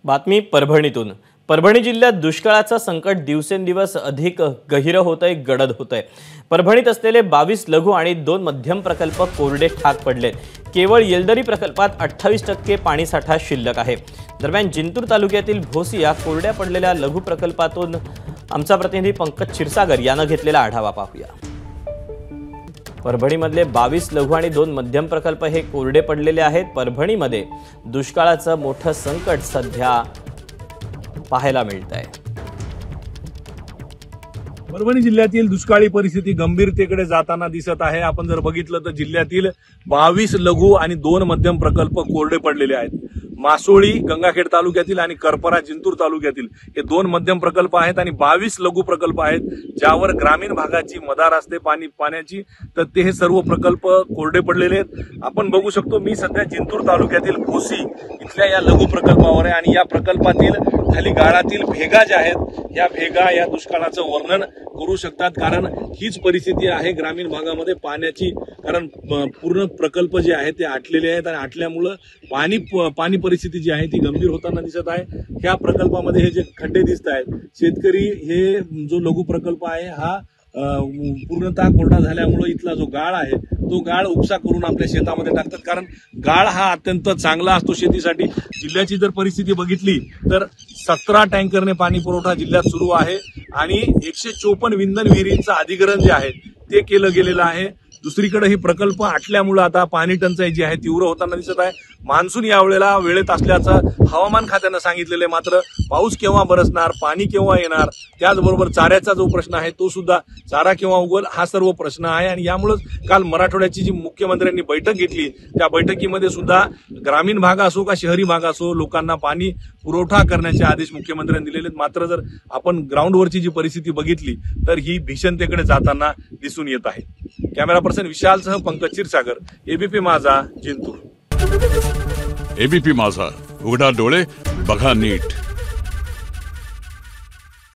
बातमी परभणीतून। परभणी जिल्ह्यात दुष्काळाचं संकट दिवसेंदिवस अधिक गहिरं होतंय, गडद होतंय। परभणीत असलेले 22 लघु आणि 2 मध्यम प्रकल्प कोरडे ठाक पडले। केवळ येलदरी प्रकल्पात 28% पाणीसाठा शिल्लक आहे। दरम्यान जिंतूर तालुक्यातील भोसी या कोरड्या पडलेल्या लघु प्रकल्पातून आमचा प्रतिनिधी पंकज क्षीरसागर यानं घेतलेला आढावा पाहूया। परभणीमधले 22 लघु आणि 2 मध्यम प्रकल्प हे कोरडे पडलेले आहेत। परभणीमध्ये दुष्काळाचं मोठं संकट सध्या पाहायला मिळतंय। परभणी जिल्ह्यातील दुष्काळी परिस्थिती गंभीरतेकडे जाताना दिसत आहे। आपण जर बघितलं तर जिल्ह्यातील 22 लघु आणि 2 मध्यम प्रकल्प कोरडे पडलेले आहेत। मासोळी गंगाखेड तालुक्यातील आणि करपरा जिंतूर तालुक्यातील हे 2 मध्यम प्रकल्प आहेत आणि 22 लघु प्रकल्प आहेत, ज्यावर ग्रामीण भागाची मदार असते पाण्याची। तर ते हे सर्व प्रकल्प कोरडे पडलेले आहेत। आपण बघू शकतो, मी सध्या जिंतूर तालुक्यातील भोसी इथल्या या लघु प्रकल्पावर आहे आणि या प्रकल्पातील खाली गाळातील भेगा ज्या आहेत, या भेगा या दुष्काळाचं वर्णन करू शकतात। कारण हीच परिस्थिती आहे ग्रामीण भागामध्ये पाण्याची। कारण पूर्ण प्रकल्प जे आहेत ते आटलेले आहेत आणि आटल्यामुळे पाणी परिस्थिती जी आहे ती गंभीर होताना दिसत आहे। ह्या प्रकल्पामध्ये हे जे खड्डे दिसत आहेत, शेतकरी हे जो लघु प्रकल्प आहे हा पूर्णतः कोरडा झाल्यामुळे इथला जो गाळ आहे तो गाळ उपसा करून आपल्या शेतामध्ये टाकतात। कारण गाळ हा अत्यंत चांगला असतो शेतीसाठी। जिल्ह्याची जर परिस्थिती बघितली तर 17 टँकरने पाणी पुरवठा जिल्ह्यात सुरू आहे आणि 154 विंधन विहिरींचं अधिग्रहण जे आहे ते केलं गेलेलं आहे। दुसरीकडे हे प्रकल्प आटल्यामुळे आता पाणी टंचाई जी आहे तीव्र होताना दिसत आहे। मान्सून यावेळेला वेळेत असल्याचं हवामान खात्यानं सांगितलेलं, मात्र पाऊस केव्हा बरसणार, पाणी केव्हा येणार, त्याचबरोबर चाऱ्याचा जो प्रश्न आहे तो सुद्धा, चारा केव्हा उगल हा सर्व प्रश्न आहे। आणि यामुळेच काल मराठवाड्याची जी मुख्यमंत्र्यांनी बैठक घेतली त्या बैठकीमध्ये सुद्धा ग्रामीण भाग असो का शहरी भाग असो लोकांना पाणी पुरवठा करण्याचे आदेश मुख्यमंत्र्यांनी दिलेले। मात्र जर आपण ग्राउंडवरची जी परिस्थिती बघितली तर ही भीषणतेकडे जाताना दिसून येत आहे। कॅमेरा पर्सन विशालसह पंकज क्षीरसागर, एबीपी माझा, जिंतूर। एबीपी माझा, उघडा डोळे बघा नीट।